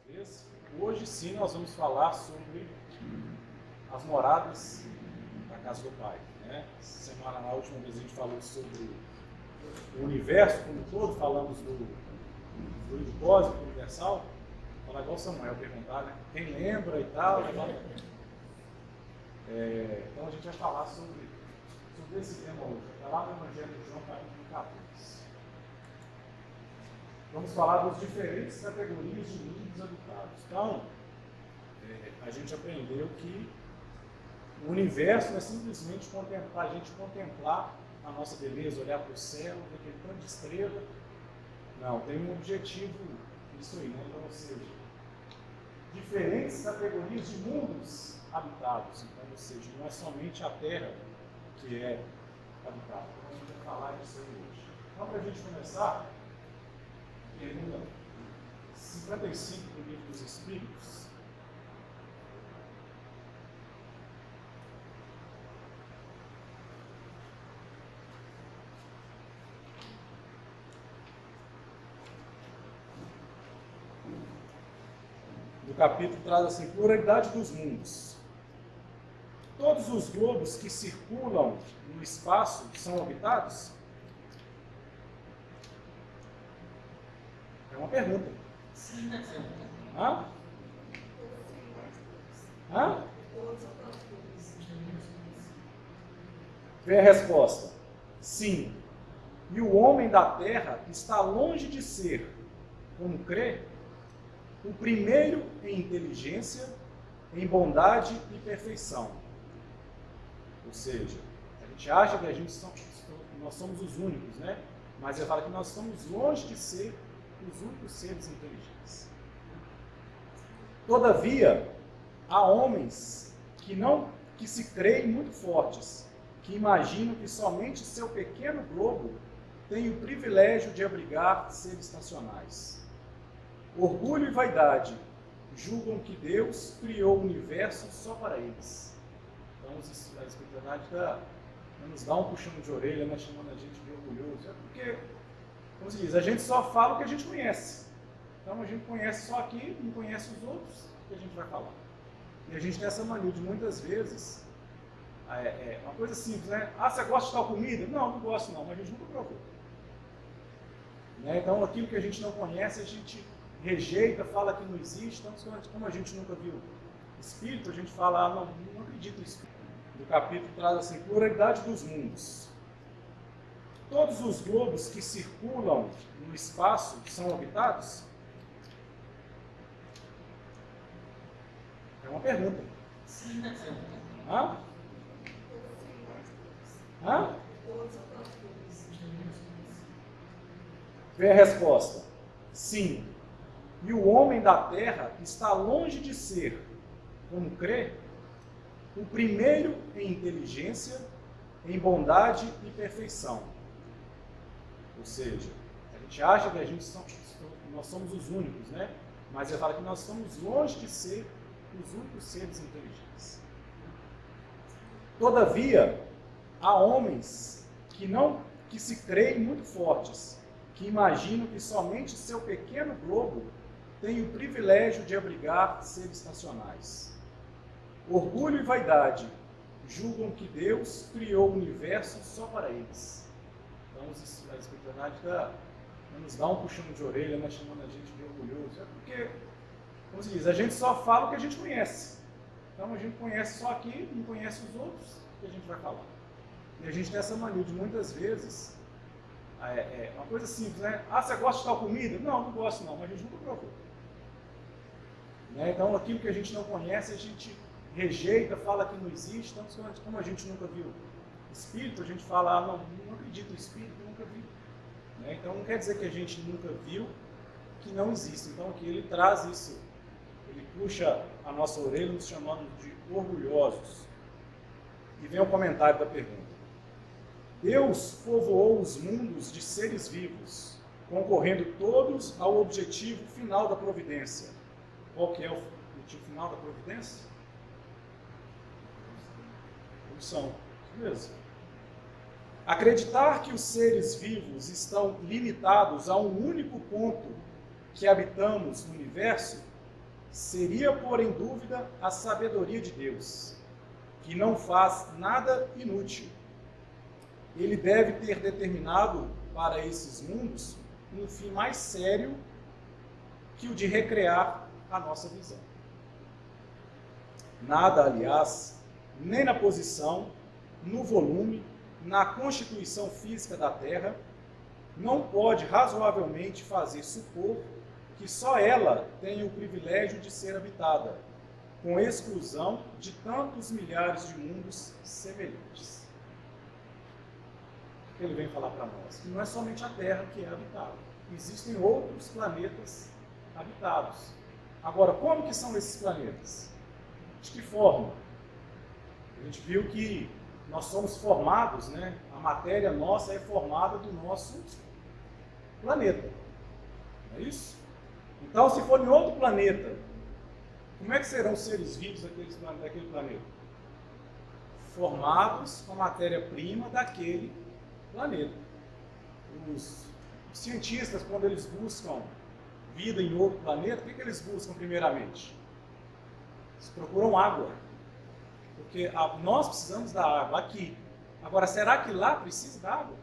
vez. Hoje sim nós vamos falar sobre as moradas da casa do Pai. Na última vez a gente falou sobre o universo como um todo, falamos do fluido cósmico universal. Falar igual Samuel perguntar, né? Quem lembra e tal. Então a gente vai falar sobre esse tema hoje. Está lá no Evangelho de João, capítulo 14. Vamos falar das diferentes categorias de mundos habitados. Então, a gente aprendeu que o universo não é simplesmente a gente contemplar a nossa beleza, olhar para o céu, ver aquele tanto de estrela. Não, tem um objetivo isso aí, né? Então, ou seja, diferentes categorias de mundos habitados. Então, ou seja, não é somente a Terra que é habitada. Então, a gente vai falar disso aí hoje. Então, para a gente começar, pergunta 55 do Livro dos Espíritos. Do capítulo traz assim: pluralidade dos mundos. Todos os globos que circulam no espaço são habitados? É uma pergunta. Hã? Hã? Vê a resposta. Sim. E o homem da terra está longe de ser, como crê, o primeiro em inteligência, em bondade e perfeição. Ou seja, a gente acha que nós somos os únicos, né? Mas ele fala que nós estamos longe de ser os únicos seres inteligentes. Todavia, há homens que se creem muito fortes, que imaginam que somente seu pequeno globo tem o privilégio de abrigar seres nacionais. Orgulho e vaidade julgam que Deus criou o universo só para eles. Então, a espiritualidade nos dá um puxão de orelha, né, chamando a gente de orgulhoso. É porque, como se diz, a gente só fala o que a gente conhece. Então, a gente conhece só aqui, não conhece os outros que a gente vai falar. E a gente tem essa mania de muitas vezes, uma coisa simples, né? Ah, você gosta de tal comida? Não, não gosto não, mas a gente nunca provou. Né? Então, aquilo que a gente não conhece, a gente rejeita, fala que não existe. Então, como a gente nunca viu espírito, a gente fala, não acredito em espírito. Do capítulo traz assim: pluralidade dos mundos. Todos os globos que circulam no espaço são habitados? É uma pergunta. Hã? Hã? Vê a resposta. Sim. E o homem da terra está longe de ser, como crê, o primeiro em inteligência, em bondade e perfeição. Ou seja, a gente acha que nós somos os únicos, né? Mas ele fala que nós estamos longe de ser os únicos seres inteligentes. Todavia, há homens que se creem muito fortes, que imaginam que somente seu pequeno globo tem o privilégio de abrigar seres nacionais. Orgulho e vaidade julgam que Deus criou o universo só para eles. Então, a espiritualidade nos dá um puxão de orelha, né, chamando a gente de orgulhoso. É porque, como se diz, a gente só fala o que a gente conhece. Então, a gente conhece só aqui, não conhece os outros que a gente vai falar. E a gente tem essa mania de muitas vezes, uma coisa simples, né? Ah, você gosta de tal comida? Não, não gosto não, mas a gente nunca provou. Né? Então, aquilo que a gente não conhece, a gente rejeita, fala que não existe. Então, como a gente nunca viu espírito, a gente fala, não acredito em espírito, nunca vi. Né? Então, não quer dizer que a gente nunca viu, que não existe. Então, aqui ele traz isso, ele puxa a nossa orelha, nos chamando de orgulhosos. E vem o comentário da pergunta. Deus povoou os mundos de seres vivos, concorrendo todos ao objetivo final da providência. Qual que é o objetivo final da providência? Produção. Isso mesmo. Acreditar que os seres vivos estão limitados a um único ponto que habitamos no universo seria pôr em dúvida a sabedoria de Deus, que não faz nada inútil. Ele deve ter determinado para esses mundos um fim mais sério que o de recrear a nossa visão. Nada, aliás, nem na posição, no volume, na constituição física da Terra, não pode razoavelmente fazer supor que só ela tem o privilégio de ser habitada, com exclusão de tantos milhares de mundos semelhantes. Ele vem falar para nós que não é somente a Terra que é habitada, existem outros planetas habitados. Agora, como que são esses planetas? De que forma? A gente viu que nós somos formados, né? A matéria nossa é formada do nosso planeta. Não é isso? Então, se for em outro planeta, como é que serão os seres vivos daquele planeta? Formados com a matéria-prima daquele planeta. Os cientistas, quando eles buscam vida em outro planeta, o que eles buscam primeiramente? Eles procuram água. Porque nós precisamos da água aqui. Agora, será que lá precisa da água?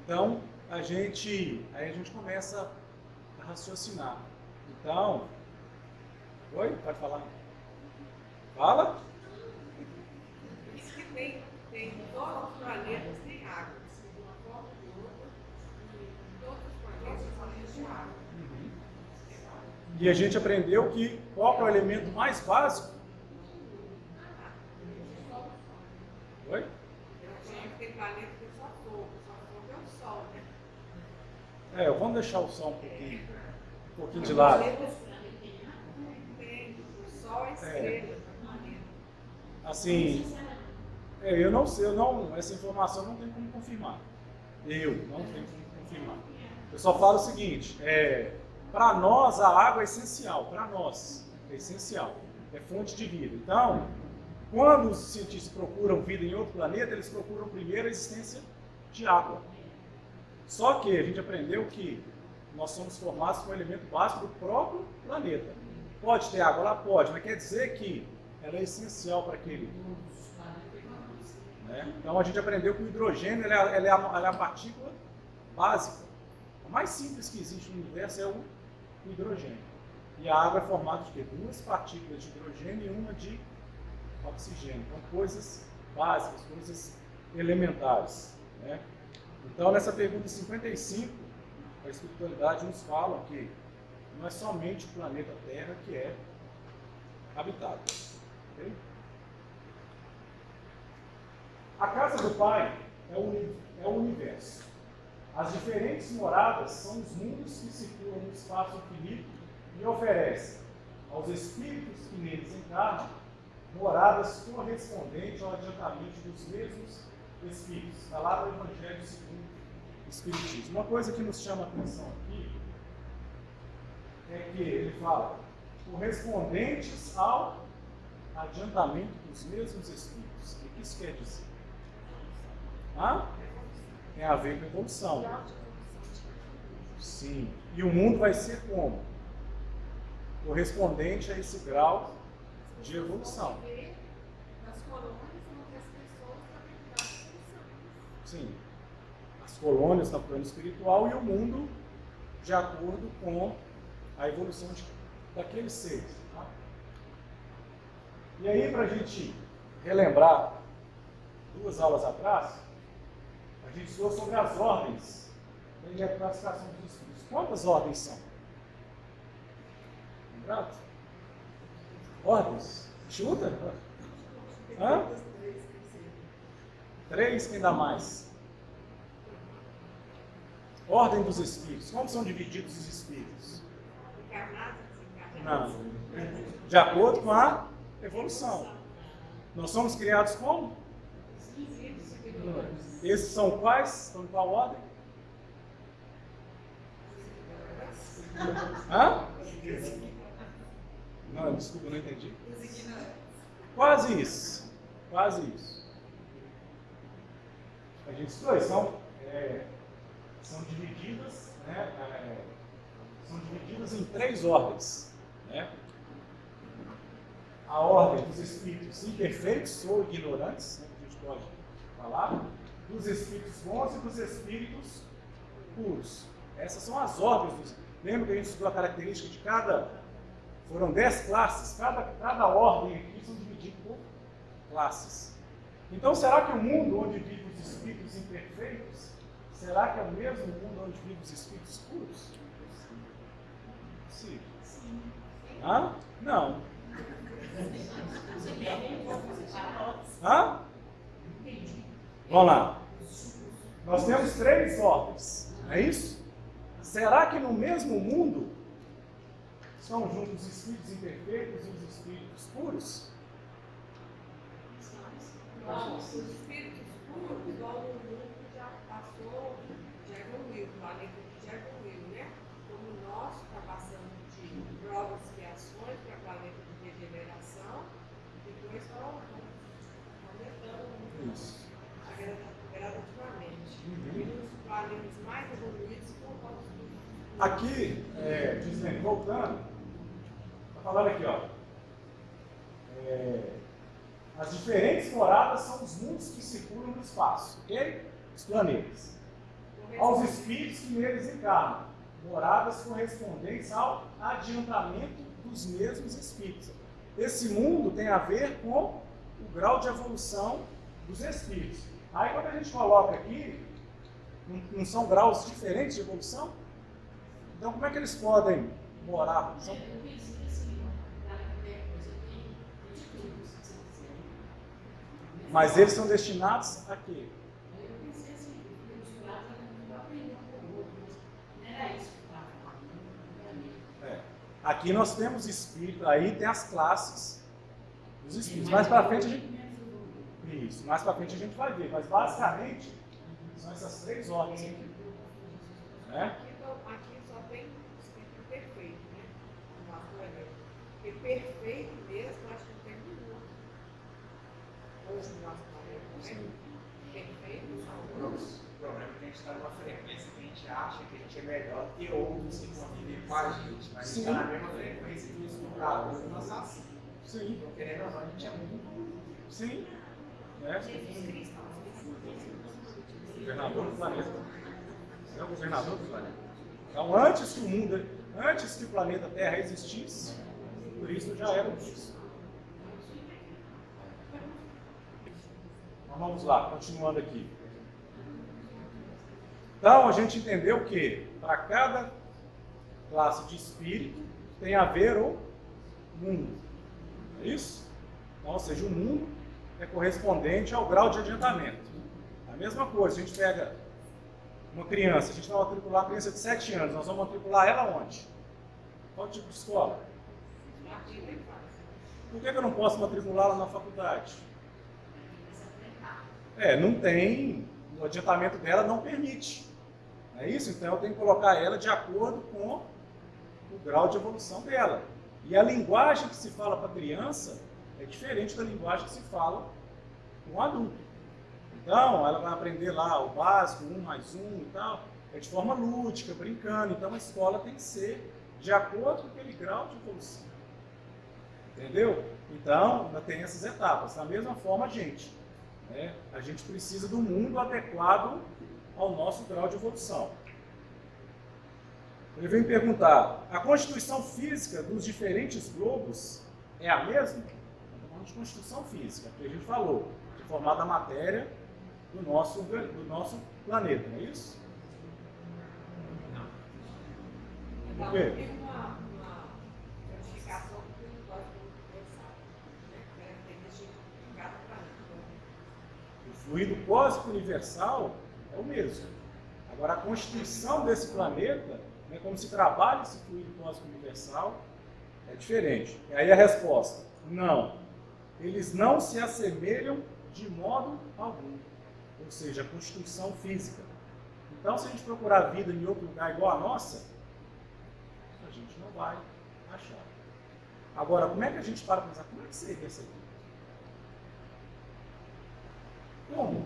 Então, aí a gente começa a raciocinar. Então, oi? Pode falar. Fala? Diz que tem todos os planetas têm água, de uma forma ou de outra, e todos os planetas são cheios de água. E a gente aprendeu que qual é o elemento mais básico? Oi? Eu achei que tem planeta que só fogo é o Sol, né? Vamos deixar o Sol um pouquinho de lado. Tem o Sol e estrela do planeta. Assim, eu não sei, essa informação eu não tenho como confirmar. Eu não tenho como confirmar. Eu só falo o seguinte, para nós a água é essencial, para nós é essencial, é fonte de vida. Então, quando os cientistas procuram vida em outro planeta, eles procuram primeiro a existência de água. Só que a gente aprendeu que nós somos formados com o elemento básico do próprio planeta. Pode ter água lá? Pode, mas quer dizer que ela é essencial para aquele. Né? Então a gente aprendeu que o hidrogênio ele é a partícula básica. A mais simples que existe no universo é o hidrogênio. E a água é formada de quê? Duas partículas de hidrogênio e uma de oxigênio. Então, coisas básicas, coisas elementares. Né? Então, nessa pergunta 55, a espiritualidade nos fala que não é somente o planeta Terra que é habitado. Okay? A casa do Pai é o universo. As diferentes moradas são os mundos que circulam no espaço infinito e oferecem aos espíritos que neles encarnam moradas correspondentes ao adiantamento dos mesmos espíritos. Está lá no Evangelho segundo o Espiritismo. Uma coisa que nos chama a atenção aqui é que ele fala correspondentes ao adiantamento dos mesmos espíritos. O que isso quer dizer? Tem a ver com evolução. Sim. E o mundo vai ser como? Correspondente a esse grau de evolução. Nas colônias, as pessoas também evolução. Sim. As colônias estão no plano espiritual e o mundo de acordo com a evolução daqueles seres. Tá? E aí, para a gente relembrar, 2 aulas atrás, a gente estudou sobre as ordens da classificação dos espíritos. Quantas ordens são? Lembrado? Ordens? Chuta? Hã? 3, quem dá mais? Ordem dos espíritos. Como são divididos os espíritos? Encarnados, desencarnados. Não. De acordo com a evolução. Nós somos criados como? Esses são quais? Estão em qual ordem? Hã? Não, desculpa, não entendi. Quase isso. Quase isso. A gente estudou, são divididas, né, são divididas em 3 ordens. né? A ordem dos espíritos imperfeitos ou ignorantes, né, que a gente pode falar, dos espíritos bons e dos espíritos puros. Essas são as ordens. Lembra que a gente estudou a característica de cada... Foram 10 classes, cada ordem aqui são divididas por classes. Então, será que o mundo onde vivem os espíritos imperfeitos, será que é o mesmo mundo onde vivem os espíritos puros? Sim. Hã? Não. Hã? Vamos lá. Nós temos 3 ordens, não é isso? Será que no mesmo mundo estão juntos os espíritos imperfeitos e os espíritos puros? Os espíritos puros, igual o mundo já passou, já evoluiu, o planeta já evoluiu, né? Como nós está passando de provas e expiações para planeta de regeneração, depois só aumentando Isso. gradativamente. E nos planetas mais evoluídos, com os Aqui, dizendo, voltando, está falando aqui, ó. As diferentes moradas são os mundos que circulam no espaço, ok? Os planetas. Aos espíritos que neles encarnam, moradas correspondentes ao adiantamento dos mesmos espíritos. Esse mundo tem a ver com o grau de evolução dos espíritos. Aí quando a gente coloca aqui, não são graus diferentes de evolução? Então como é que eles podem morar? Mas eles são destinados a quê? Aqui nós temos espírito, aí tem as classes dos espíritos. Mais para frente a gente... Isso, mais para frente a gente vai ver, mas basicamente são essas 3 ordens aqui. Né? Aqui só tem espírito perfeito, né? Porque perfeito mesmo, acho que não tem nenhum. Hoje no nosso planeta, né? Perfeito são outros. O problema é que a gente está numa frequência que a gente acha que a gente é melhor que outros que convivem com a gente, mas a gente está na mesma frequência que os compradores do nosso assunto. Sim. Então, querendo ou não, a gente é muito. Sim. Né? Jesus Cristo. Governador do planeta. É o governador do planeta. Então, antes que o planeta Terra existisse, Cristo já era Deus. Então, vamos lá, continuando aqui. Então, a gente entendeu que para cada classe de espírito tem a ver o mundo. É isso? Então, ou seja, o mundo é correspondente ao grau de adiantamento. A mesma coisa, a gente pega uma criança, a gente vai matricular a criança de 7 anos, nós vamos matricular ela onde? Qual tipo de escola? Por que eu não posso matriculá-la na faculdade? Não tem, o adiantamento dela não permite. Não é isso? Então eu tenho que colocar ela de acordo com o grau de evolução dela. E a linguagem que se fala para a criança é diferente da linguagem que se fala com o adulto. Então, ela vai aprender lá o básico, 1 mais 1 e tal, de forma lúdica, brincando. Então, a escola tem que ser de acordo com aquele grau de evolução. Entendeu? Então, tem essas etapas. Da mesma forma, a gente precisa do mundo adequado ao nosso grau de evolução. Ele vem perguntar, a constituição física dos diferentes globos é a mesma? Estamos falando de constituição física, que a gente falou, de formar da matéria do nosso planeta, não é isso? Então, Por quê? tem uma classificação do código universal, né? Tem que ser cada planeta. O fluido cósmico universal é o mesmo. Agora, a constituição desse planeta, como se trabalha esse fluido cósmico universal, é diferente. E aí a resposta, não. Eles não se assemelham de modo algum. Ou seja, a constituição física. Então, se a gente procurar vida em outro lugar igual a nossa, a gente não vai achar. Agora, como é que a gente para pensar? Como é que seria essa vida? Como?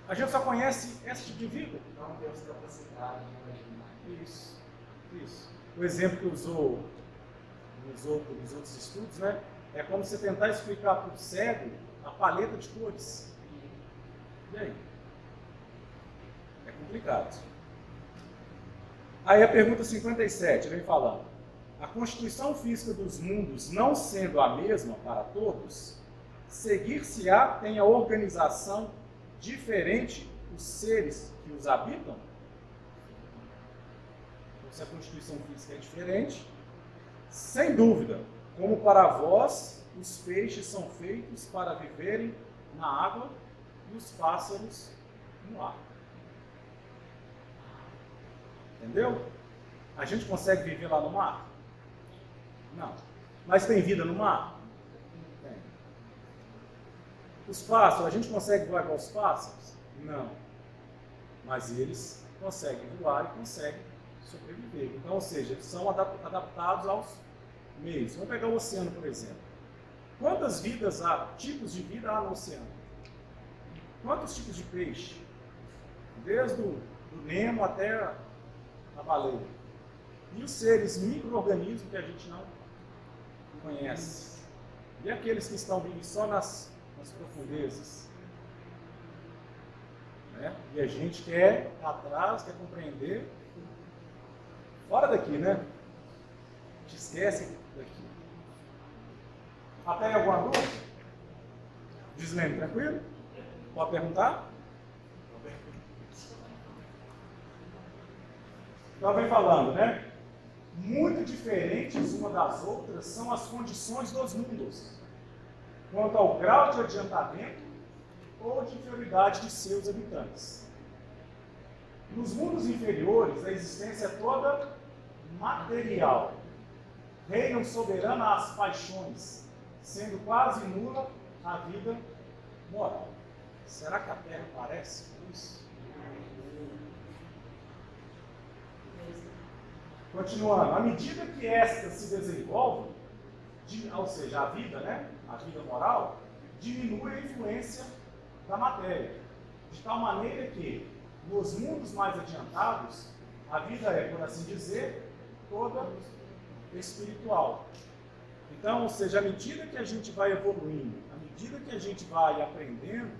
A gente só conhece esse tipo de vida? Não temos capacidade de imaginar. Isso. O exemplo que usou nos outros estudos, né? É como você tentar explicar para o cego a paleta de cores. E aí? É complicado. Aí a pergunta 57 vem falando: a constituição física dos mundos não sendo a mesma para todos, seguir-se-á tem a organização diferente os seres que os habitam? Então, se a constituição física é diferente, sem dúvida, como para vós, os peixes são feitos para viverem na água e os pássaros no ar. Entendeu? A gente consegue viver lá no mar? Não. Mas tem vida no mar? Tem. Os pássaros, a gente consegue voar igual os pássaros? Não. Mas eles conseguem voar e conseguem sobreviver. Então, ou seja, eles são adaptados aos meios. Vamos pegar o oceano, por exemplo. Quantas vidas há, tipos de vida há no oceano? Quantos tipos de peixe? Desde o Nemo até a baleia. E os seres micro-organismos que a gente não conhece. E aqueles que estão vivendo só nas profundezas. Né? E a gente quer ir atrás, quer compreender fora daqui, né? A gente esquece daqui. Até aí alguma dúvida? Gislene, tranquilo? Pode perguntar? Então vem falando, né? Muito diferentes uma das outras são as condições dos mundos, quanto ao grau de adiantamento ou de inferioridade de seus habitantes. Nos mundos inferiores, a existência é toda material. Reinam soberana as paixões, sendo quase nula a vida moral. Será que a Terra parece com isso? Continuando, à medida que esta se desenvolve, ou seja, a vida, né? A vida moral, diminui a influência da matéria, de tal maneira que, nos mundos mais adiantados, a vida é, por assim dizer, toda espiritual. Então, ou seja, à medida que a gente vai evoluindo, à medida que a gente vai aprendendo,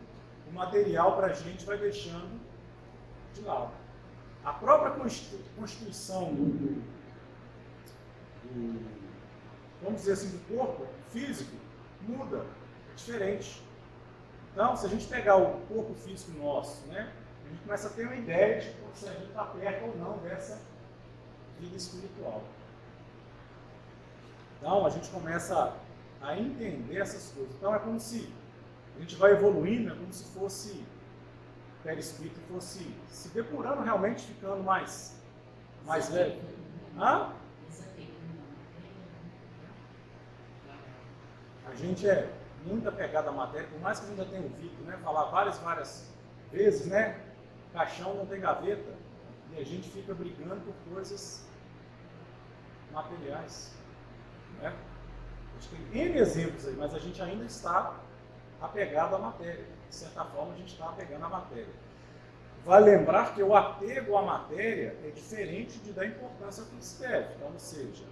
o material para a gente vai deixando de lado. A própria constituição vamos dizer assim, do corpo físico muda, é diferente. Então, se a gente pegar o corpo físico nosso, né, a gente começa a ter uma ideia de se a gente está perto ou não dessa vida espiritual. Então, a gente começa a entender essas coisas. Então, é como se a gente vai evoluindo, é como se fosse o perispírito fosse se depurando realmente, ficando mais leve. Hã? A gente é muito apegado à matéria, por mais que a gente já tenha ouvido, né, falar várias vezes, né, caixão não tem gaveta, e a gente fica brigando por coisas materiais. Né? A gente tem N exemplos aí, mas a gente ainda está apegado à matéria. De certa forma, a gente está apegando à matéria. Vale lembrar que o apego à matéria é diferente de dar importância ao que se deve. Então, ou seja,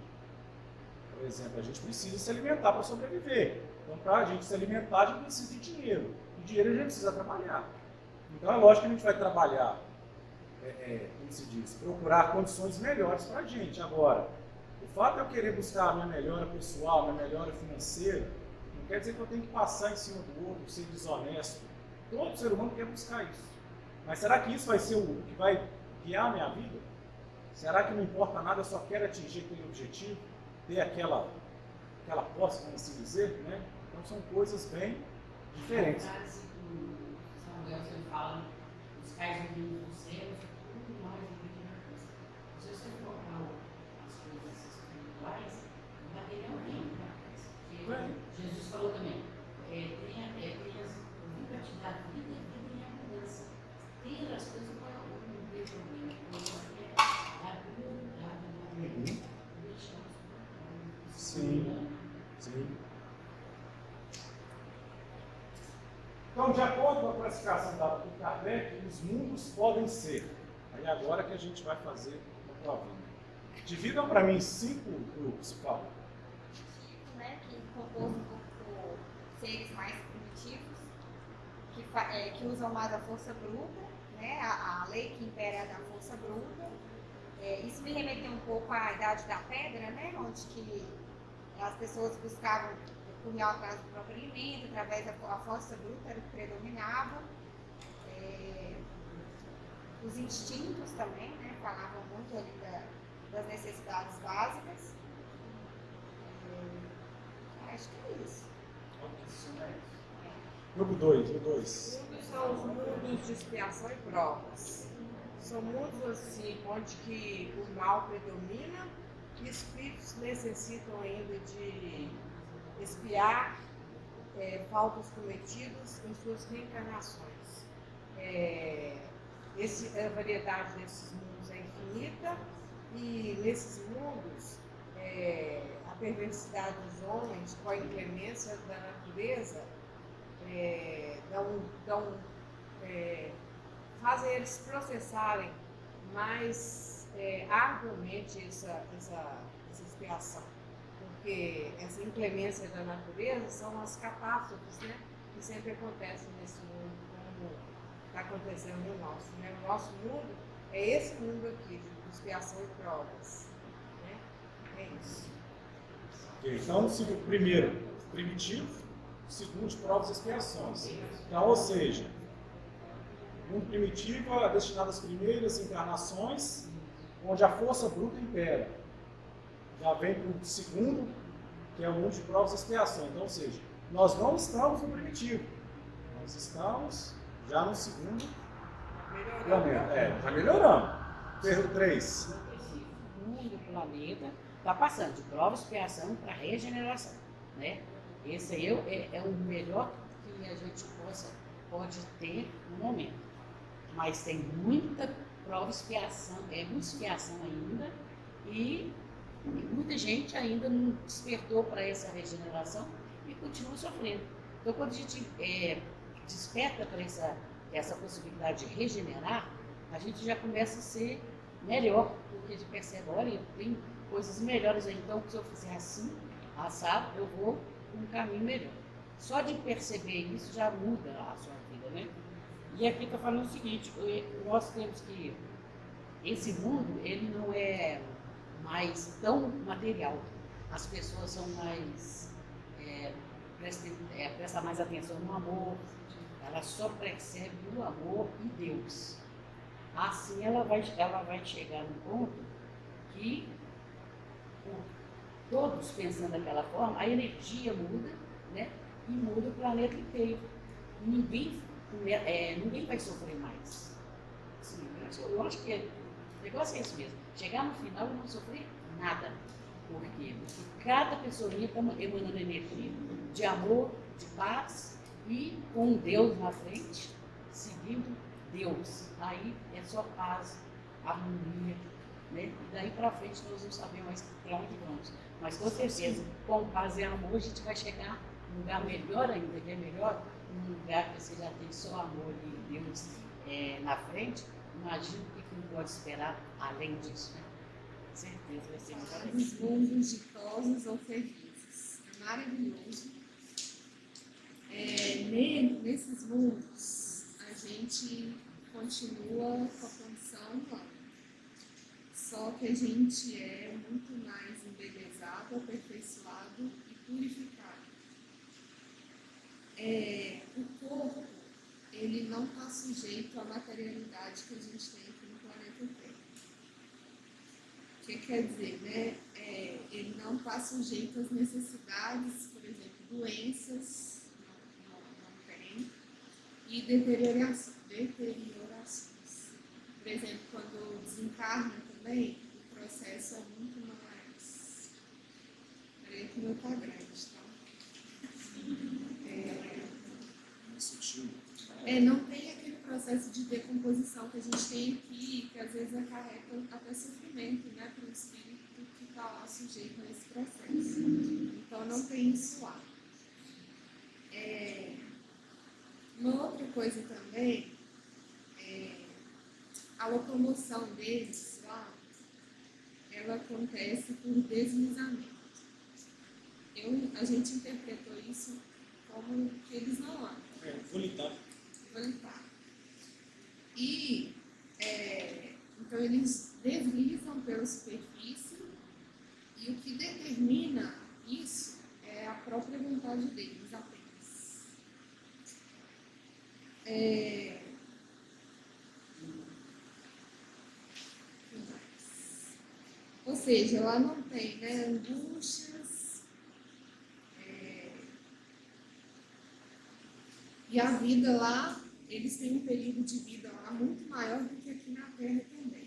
por exemplo, a gente precisa se alimentar para sobreviver. Então, para a gente se alimentar, a gente precisa de dinheiro. E dinheiro a gente precisa trabalhar. Então, é lógico que a gente vai trabalhar, como se diz, procurar condições melhores para a gente. Agora, o fato de eu querer buscar a minha melhora pessoal, a minha melhora financeira, não quer dizer que eu tenho que passar em cima do outro, ser desonesto. Todo ser humano quer buscar isso. Mas será que isso vai ser o que vai guiar a minha vida? Será que não importa nada, eu só quero atingir aquele objetivo, ter aquela posse, vamos assim dizer, né? Então são coisas bem diferentes. Samuel, você fala, os cais unidos dos céus, tudo mais do que na coisa. Se você colocar as coisas espirituais, o material vem para trás. Jesus falou também, eu vim para te dar vida e vida em abundância. Ter as coisas para não ter problema. A abundância, Sim. Então, de acordo com a classificação dada por Kardec, os mundos podem ser. Aí agora que a gente vai fazer uma provinha. Dividam para mim 5 grupos, por favor. composto por seres mais primitivos, que usam mais a força bruta, né? A lei que impera é a da força bruta. Isso me remeteu um pouco à Idade da Pedra, né? Onde que as pessoas buscavam correr atrás do próprio alimento, através da força bruta era o que predominava. Os instintos também, né? Falavam muito ali das necessidades básicas. Acho que é isso. Grupo 2, o 2. Mundos são os mundos de expiação e provas. São mundos assim, onde que o mal predomina e espíritos necessitam ainda de expiar faltas cometidas em suas reencarnações. A variedade desses mundos é infinita e nesses mundos a perversidade dos homens com a inclemência da natureza fazem eles processarem mais arduamente essa expiação, porque essa inclemência da natureza são as catástrofes, né, que sempre acontecem nesse mundo, como está acontecendo no nosso. Né? O nosso mundo é esse mundo aqui, de expiação e provas. Né? É isso. Okay. Então, o primeiro, primitivo, o segundo, provas e expiações. Então, ou seja, mundo primitivo é destinado às primeiras encarnações, onde a força bruta impera. Já vem para o segundo, que é o mundo de provas e expiações. Então, ou seja, nós não estamos no primitivo, nós estamos já no segundo planeta. Já melhoramos. Pergunta 3. O mundo do planeta está passando de prova, expiação para regeneração, né? Esse aí é o melhor que a gente pode ter no momento. Mas tem muita prova, expiação, muita expiação ainda, e muita gente ainda não despertou para essa regeneração e continua sofrendo. Então, quando a gente desperta para essa possibilidade de regenerar, a gente já começa a ser melhor, porque a gente percebe, olha, tem coisas melhores aí, então se eu fizer assim, assado, eu vou para um caminho melhor. Só de perceber isso já muda a sua vida, né? E aqui está falando o seguinte, nós temos que, esse mundo, ele não é mais tão material. As pessoas são mais, prestam mais atenção no amor, ela só percebe o amor e Deus. Assim ela vai chegar no ponto que, todos pensando daquela forma, a energia muda, né? E muda o planeta inteiro. Ninguém vai sofrer mais. Assim, eu acho que o negócio é esse mesmo. Chegar no final e não sofrer nada. Por quê? Porque cada pessoa está emanando energia de amor, de paz e com Deus na frente, seguindo Deus. Aí é só paz, harmonia, né? E daí para frente nós não sabemos mais para onde vamos. Mas com certeza, com paz e amor, a gente vai chegar num lugar melhor ainda, que é melhor, num lugar que você já tem só amor e Deus na frente. Imagina o que não pode esperar além disso, né? Com certeza vai ser melhor ainda. Os mundos ditosos ou felizes. É maravilhoso. Nesses mundos, a gente continua com a condição humana. Só que a gente é muito mais embelezado, aperfeiçoado e purificado. O corpo, ele não está sujeito à materialidade que a gente tem aqui no planeta Terra. O que quer dizer, né? Ele não está sujeito às necessidades, por exemplo, doenças, não tem, e deteriorações. Por exemplo, quando desencarna também, o processo é muito mais. Peraí que o meu tá grande, tá? Sutil. Não tem aquele processo de decomposição que a gente tem aqui, que às vezes acarreta até sofrimento, né, para o espírito que está lá sujeito a esse processo. Então não tem isso lá. Uma outra coisa também, a locomoção deles lá, ela acontece por deslizamento. a gente interpretou isso como que eles não amam. Voluntário. Voluntário. E então eles deslizam pela superfície e o que determina isso é a própria vontade deles apenas. Ou seja, lá não tem, né, angústias, e a vida lá, eles têm um período de vida lá muito maior do que aqui na Terra também.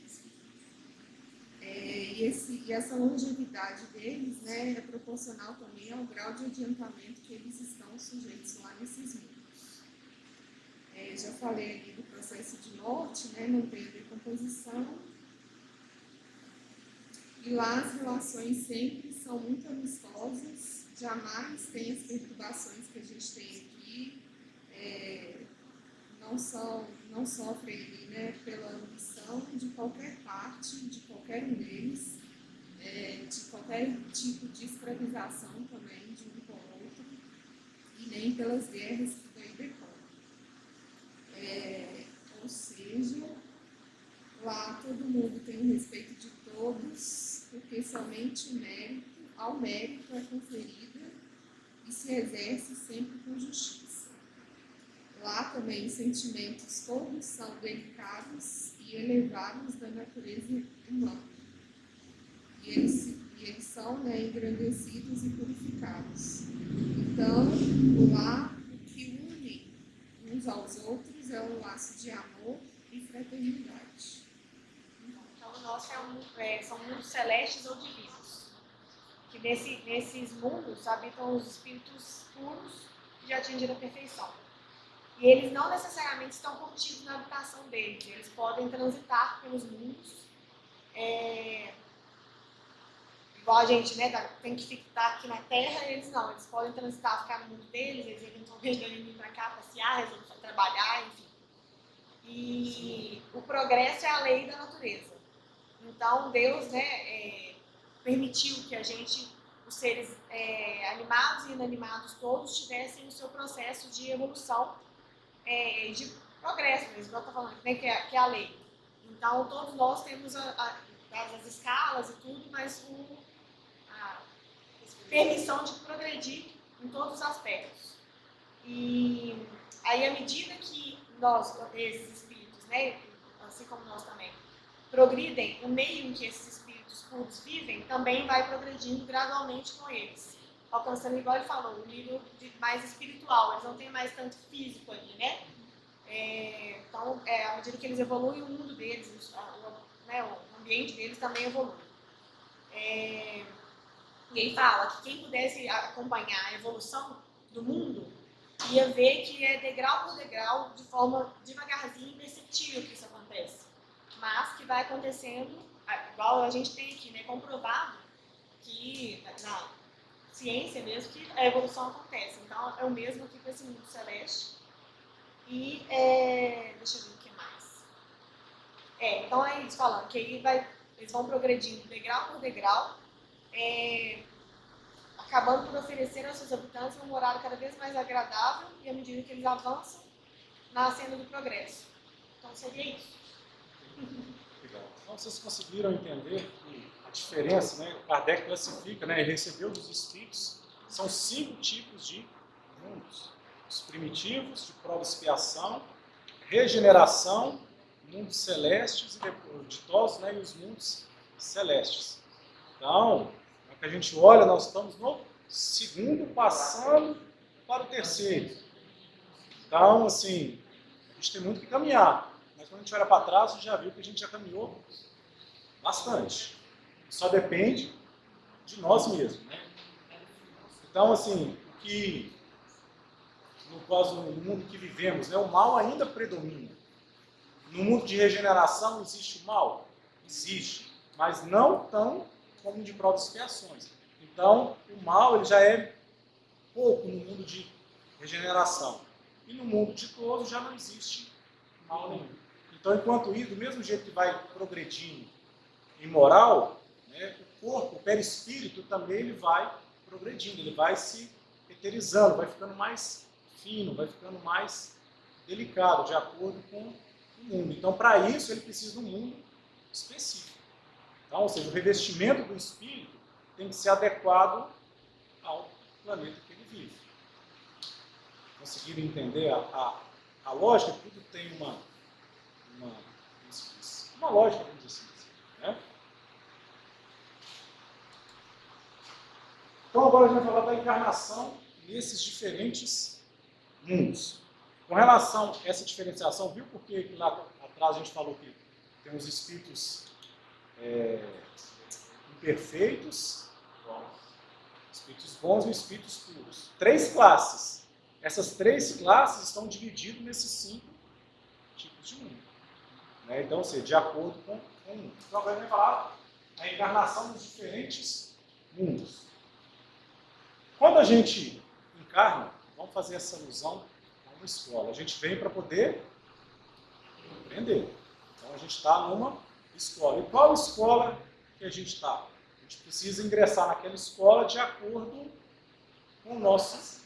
E essa longevidade deles, né, é proporcional também ao grau de adiantamento que eles estão sujeitos lá nesses mundos. Já falei ali do processo de morte, né, não tem a decomposição. E lá as relações sempre são muito amistosas, jamais tem as perturbações que a gente tem aqui, não sofrem ali, né, pela ambição de qualquer parte, de qualquer um deles, de qualquer tipo de escravização também de um com o outro, e nem pelas guerras que daí decorrem. Ou seja, lá todo mundo tem o respeito de todos, porque somente ao mérito é conferida e se exerce sempre com justiça. Lá também os sentimentos todos são delicados e elevados da natureza humana. E eles são, né, engrandecidos e purificados. Então, lá o que une uns aos outros é um laço de amor e fraternidade. Então, o nosso são mundos celestes ou divinos. Que nesses mundos habitam os espíritos puros que já atingiram a perfeição. E eles não necessariamente estão contidos na habitação deles. Eles podem transitar pelos mundos. Igual a gente, né, tem que ficar aqui na Terra, eles não. Eles podem transitar, ficar no mundo deles, eles eventualmente devem vir para cá passear, resolver trabalhar, enfim. E o progresso é a lei da natureza. Então, Deus, né, permitiu que a gente, os seres animados e inanimados todos, tivessem o seu processo de evolução, de progresso mesmo, igual eu estou falando, né, que é a lei. Então, todos nós temos as escalas e tudo, mas a permissão de progredir em todos os aspectos. E aí, à medida que nós, esses espíritos, né, assim como nós também, progridem, o meio em que esses espíritos puros vivem também vai progredindo gradualmente com eles. Alcançando, igual ele falou, um nível mais espiritual, eles não têm mais tanto físico ali, né? Então, à medida que eles evoluem, o mundo deles, o ambiente deles também evolui. E ele fala que quem pudesse acompanhar a evolução do mundo ia ver que é degrau por degrau, de forma devagarzinho e imperceptível que isso acontece. Mas que vai acontecendo, igual a gente tem aqui, né, comprovado que na ciência mesmo que a evolução acontece. Então, é o mesmo aqui com esse mundo celeste. E, deixa eu ver o que mais. Então, é isso falando, que aí eles vão progredindo degrau por degrau, acabando por oferecer aos seus habitantes uma morada cada vez mais agradável e à medida que eles avançam na senda do progresso. Então, seria isso. Legal. Então, vocês conseguiram entender que a diferença, né? Kardec classifica, né? Ele recebeu dos espíritos, são 5 tipos de mundos. Os primitivos, de prova e expiação, regeneração, mundos celestes, e ditosos, né? E os mundos celestes. Então, na que a gente olha, nós estamos no segundo, passando para o terceiro. Então, assim, a gente tem muito que caminhar. Mas quando a gente olha para trás, a gente já viu que a gente já caminhou bastante. Só depende de nós mesmos, né? Então, assim, que no mundo que vivemos, né, o mal ainda predomina. No mundo de regeneração existe o mal? Existe, mas não tão como de provas e expiações. Então, o mal ele já é pouco no mundo de regeneração. E no mundo ditoso já não existe mal nenhum. Então, enquanto isso, do mesmo jeito que vai progredindo em moral, né, o corpo, o perispírito também ele vai progredindo, ele vai se eterizando, vai ficando mais fino, vai ficando mais delicado, de acordo com o mundo. Então, para isso, ele precisa de um mundo específico. Então, ou seja, o revestimento do espírito tem que ser adequado ao planeta que ele vive. Conseguiram entender a lógica? Tudo tem uma lógica, vamos dizer assim. Né? Então, agora a gente vai falar da encarnação nesses diferentes mundos. Com relação a essa diferenciação, viu por que lá atrás a gente falou que tem os espíritos imperfeitos, espíritos bons e espíritos puros. 3 classes. Essas 3 classes estão divididas nesses 5 tipos de mundo. Né? Então, ou seja, de acordo com o mundo. Então, agora a gente vai falar a encarnação dos diferentes mundos. Quando a gente encarna, vamos fazer essa alusão a uma escola. A gente vem para poder aprender. Então, a gente está numa escola. E qual escola que a gente está? A gente precisa ingressar naquela escola de acordo com a nossa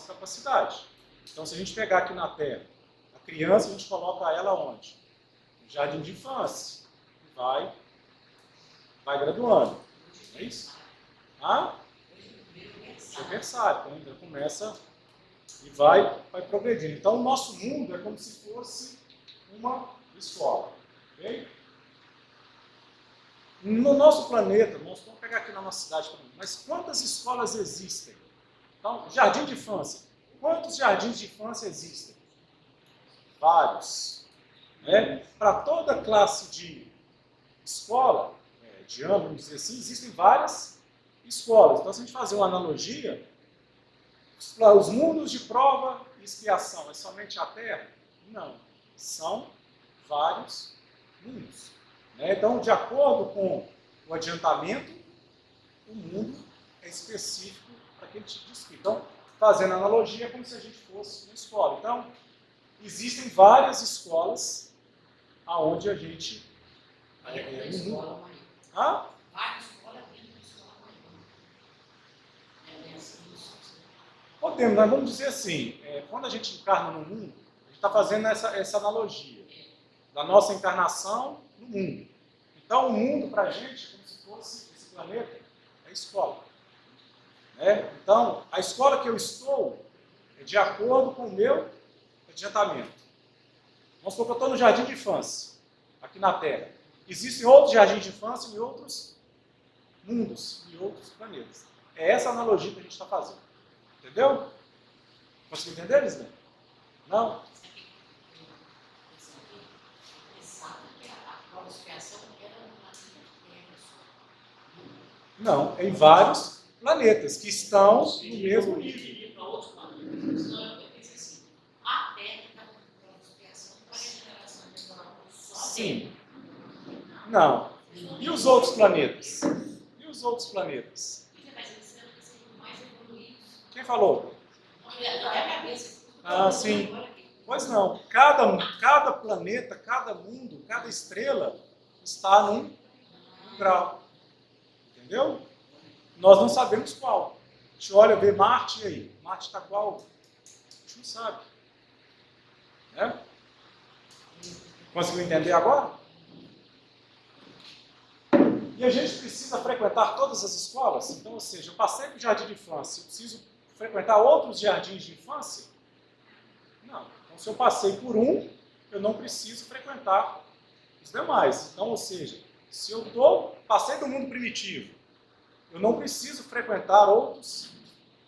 capacidade. Então, se a gente pegar aqui na Terra, a criança, a gente coloca ela onde? No jardim de infância. E vai graduando. É isso? Aniversário. Então, ainda começa e vai progredindo. Então, o nosso mundo é como se fosse uma escola. Ok? No nosso planeta, vamos pegar aqui na nossa cidade, mas quantas escolas existem? Então, jardim de infância. Quantos jardins de infância existem? Vários. Né? Para toda classe de escola, de ano, vamos dizer assim, existem várias escolas. Então, se a gente fazer uma analogia, os mundos de prova e expiação é somente a Terra? Não. São vários mundos. Né? Então, de acordo com o adiantamento, o mundo é específico para aquele tipo de espírito. Então, fazendo analogia, é como se a gente fosse uma escola. Então, existem várias escolas aonde a gente... Várias escolas dentro da escola Podemos, nós vamos dizer assim, quando a gente encarna no mundo, a gente está fazendo essa analogia da nossa encarnação no mundo. Então, o mundo, para a gente, como se fosse esse planeta, é a escola. Né? Então, a escola que eu estou é de acordo com o meu adiantamento. Vamos supor que eu estou no jardim de infância, aqui na Terra. Existem outros jardins de infância em outros mundos, em outros planetas. É essa analogia que a gente está fazendo. Entendeu? Conseguiu entender, Lisbeth? Não? Não, em vários planetas que estão no mesmo nível. Sim. Não. E os outros planetas? E os outros planetas? Quem falou? Ah, sim. Pois não. Cada planeta, cada mundo, cada estrela está num grau. Entendeu? Nós não sabemos qual. A gente olha, vê Marte e aí. Marte está qual? A gente não sabe. Né? Conseguiu entender agora? E a gente precisa frequentar todas as escolas? Então, ou seja, eu passei para o jardim de infância, eu preciso frequentar outros jardins de infância? Não. Então, se eu passei por um, eu não preciso frequentar os demais. Então, ou seja, se eu passei do mundo primitivo, eu não preciso frequentar outros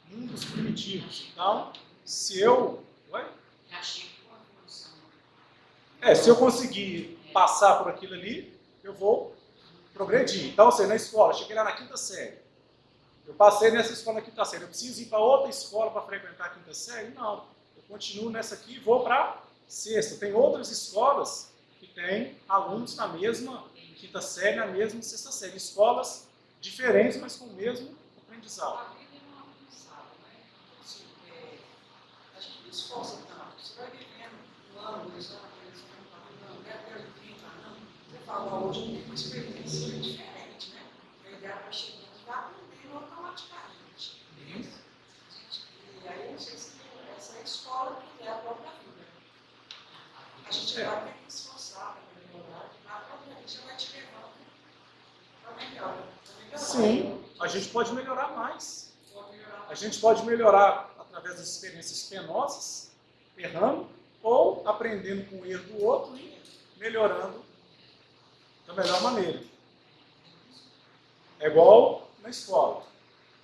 mundos primitivos. Então, se eu... se eu conseguir passar por aquilo ali, eu vou progredir. Então, ou seja, na escola, cheguei lá na 5ª série. Eu passei nessa escola na 5ª série. Eu preciso ir para outra escola para frequentar a 5ª série? Não. Eu continuo nessa aqui e vou para a 6ª. Tem outras escolas que têm alunos na mesma 5ª série, na mesma 6ª série. Escolas diferentes, mas com o mesmo aprendizado. A vida é um aprendizado, né? Assim, a gente não esforça tanto. Você vai vivendo um ano, 2 anos, 3 anos, até 30 anos. Você fala, hoje eu tenho uma experiência diferente, né? A ideia vai chegando, vai aprendendo automaticamente. a gente vai ter que se esforçar para melhorar, e na própria já vai te levando para melhor. Sim, a gente pode melhorar mais. Pode melhorar. A gente pode melhorar através das experiências penosas, errando, ou aprendendo com o erro do outro e melhorando da melhor maneira. É igual na escola.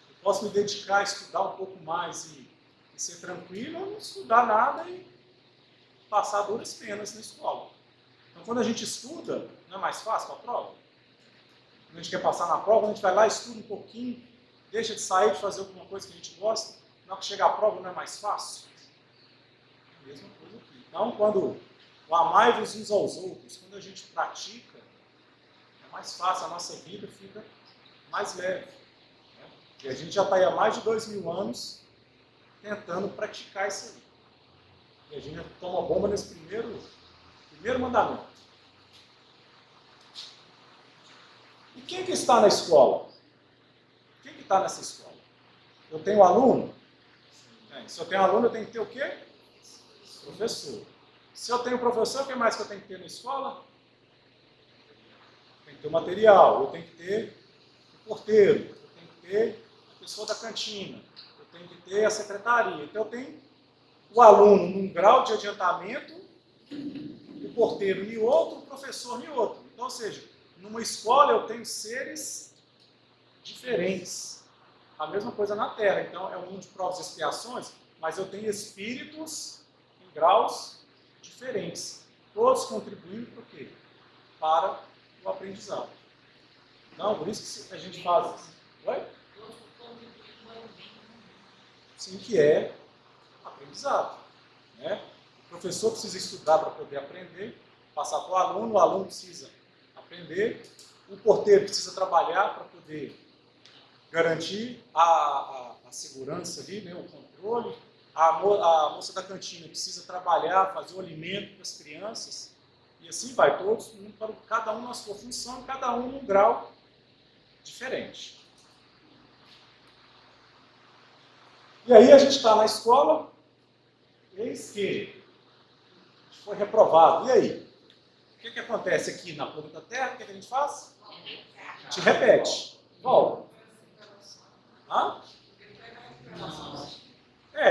Eu posso me dedicar a estudar um pouco mais e ser tranquilo, ou não estudar nada e passar duras penas na escola. Então, quando a gente estuda, não é mais fácil a prova? Quando a gente quer passar na prova, a gente vai lá, estuda um pouquinho, deixa de sair, de fazer alguma coisa que a gente gosta. Na hora que chegar a prova, não é mais fácil? É a mesma coisa aqui. Então, quando o amai-vos uns aos outros, quando a gente pratica, é mais fácil, a nossa vida fica mais leve. Né? E a gente já está aí há mais de 2000 anos tentando praticar isso aí. E a gente já toma bomba nesse primeiro mandamento. E quem que está na escola? Quem que está nessa escola? Eu tenho aluno? Se eu tenho aluno, eu tenho que ter o quê? Professor. Se eu tenho professor, o que mais que eu tenho que ter na escola? Tem que ter o material, eu tenho que ter o porteiro, eu tenho que ter a pessoa da cantina, eu tenho que ter a secretaria. Então eu tenho o aluno num grau de adiantamento, o porteiro em outro, o professor em outro. Então, ou seja, numa escola eu tenho seres diferentes. A mesma coisa na Terra. Então é um mundo de provas e expiações, mas eu tenho espíritos em graus diferentes. Todos contribuindo para o quê? Para o aprendizado. Então, por isso que a gente faz isso. Oi? Sim, que é aprendizado. Né? O professor precisa estudar para poder aprender, passar para o aluno precisa aprender, o porteiro precisa trabalhar para poder garantir a segurança ali, né, o controle, a moça da cantina precisa trabalhar, fazer o alimento para as crianças, e assim vai, todos, cada um na sua função, cada um num grau diferente. E aí a gente está na escola, eis que foi reprovado. E aí? O que acontece aqui na planeta Terra? O que a gente faz? A gente repete. Volta. Hã?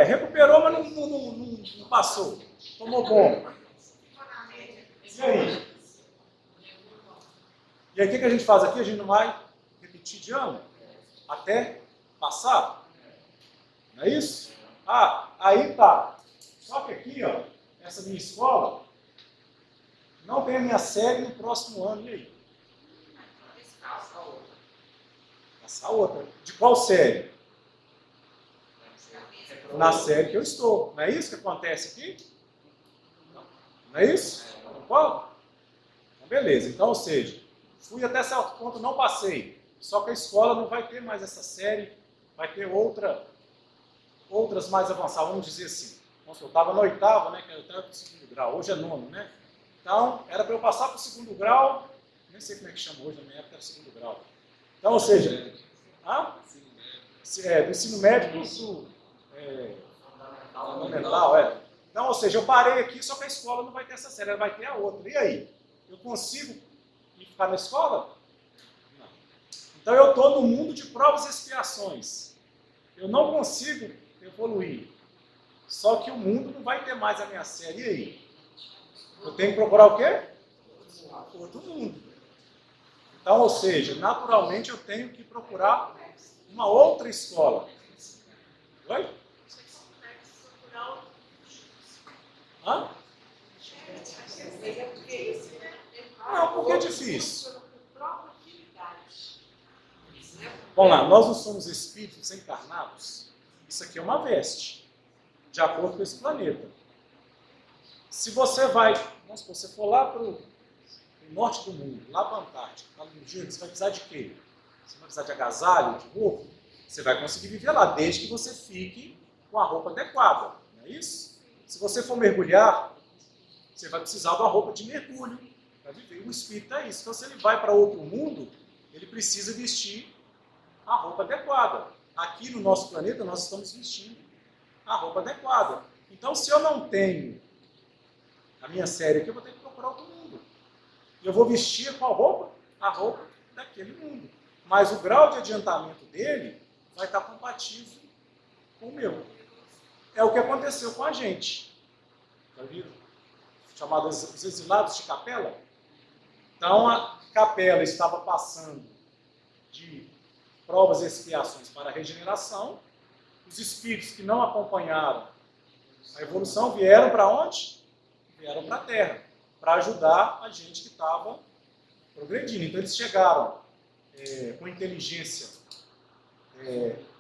Recuperou, mas não passou. Tomou bomba. E aí? E aí o que a gente faz aqui? A gente não vai repetir de ano? Até passar? Não é isso? Aí tá. Só que aqui, ó, essa minha escola, não tem a minha série no próximo ano. E aí? Passar outra. De qual série? Na série que eu estou. Não é isso que acontece aqui? Não é isso? Concorda? Então, beleza. Então, ou seja, fui até certo ponto, não passei. Só que a escola não vai ter mais essa série, vai ter outras mais avançadas, vamos dizer assim. Eu estava na oitava, né, que eu estava no segundo grau, hoje é nono, né? Então, era para eu passar para o segundo grau, nem sei como é que chama hoje, na minha época era segundo grau. Então, ou seja, do ensino médio fundamental, Então, ou seja, eu parei aqui, só que a escola não vai ter essa série, ela vai ter a outra. E aí? Eu consigo ficar na escola? Não. Então, eu estou no mundo de provas e expiações. Eu não consigo evoluir. Só que o mundo não vai ter mais a minha série. E aí? Eu tenho que procurar o quê? Outro mundo. Então, ou seja, naturalmente eu tenho que procurar uma outra escola. Oi? Hã? Não, porque é difícil. Vamos lá, nós não somos espíritos encarnados. Isso aqui é uma veste, de acordo com esse planeta. Se você vai, vamos supor, você for lá para o norte do mundo, lá para a Antártica, lá no dia, você vai precisar de quê? Você vai precisar de agasalho, de roupa? Você vai conseguir viver lá, desde que você fique com a roupa adequada, não é isso? Se você for mergulhar, você vai precisar de uma roupa de mergulho para viver. O espírito é isso. Então, se ele vai para outro mundo, ele precisa vestir a roupa adequada. Aqui no nosso planeta, nós estamos vestindo a roupa adequada. Então, se eu não tenho a minha série aqui, eu vou ter que procurar outro mundo. E eu vou vestir qual roupa? A roupa daquele mundo. Mas o grau de adiantamento dele vai estar compatível com o meu. É o que aconteceu com a gente. Já viram? Chamados os exilados de Capela. Então, a Capela estava passando de provas e expiações para a regeneração. Os espíritos que não acompanharam a evolução vieram para onde? Vieram para a Terra, para ajudar a gente que estava progredindo. Então, eles chegaram com inteligência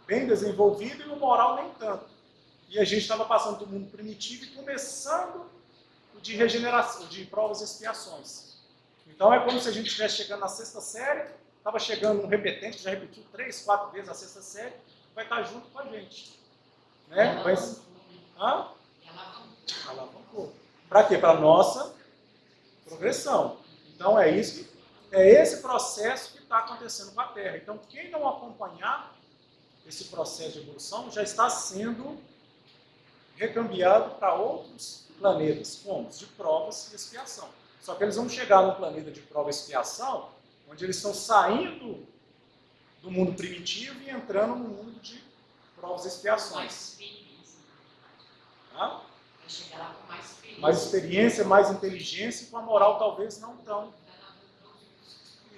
bem desenvolvida e o moral nem tanto. E a gente estava passando do mundo primitivo e começando o de regeneração, de provas e expiações. Então, é como se a gente estivesse chegando na sexta série, estava chegando um repetente que já repetiu 3, 4 vezes a sexta série, vai estar junto com a gente. Né? Alavancou. Para quê? Para a nossa progressão. Então, é esse processo que está acontecendo com a Terra. Então, quem não acompanhar esse processo de evolução já está sendo recambiado para outros planetas, como os de provas e expiação. Só que eles vão chegar no planeta de prova e expiação, onde eles estão saindo do mundo primitivo e entrando no mundo de provas e expiações. Vai chegar lá com mais experiência. Mais experiência, mais inteligência e com a moral talvez não tão.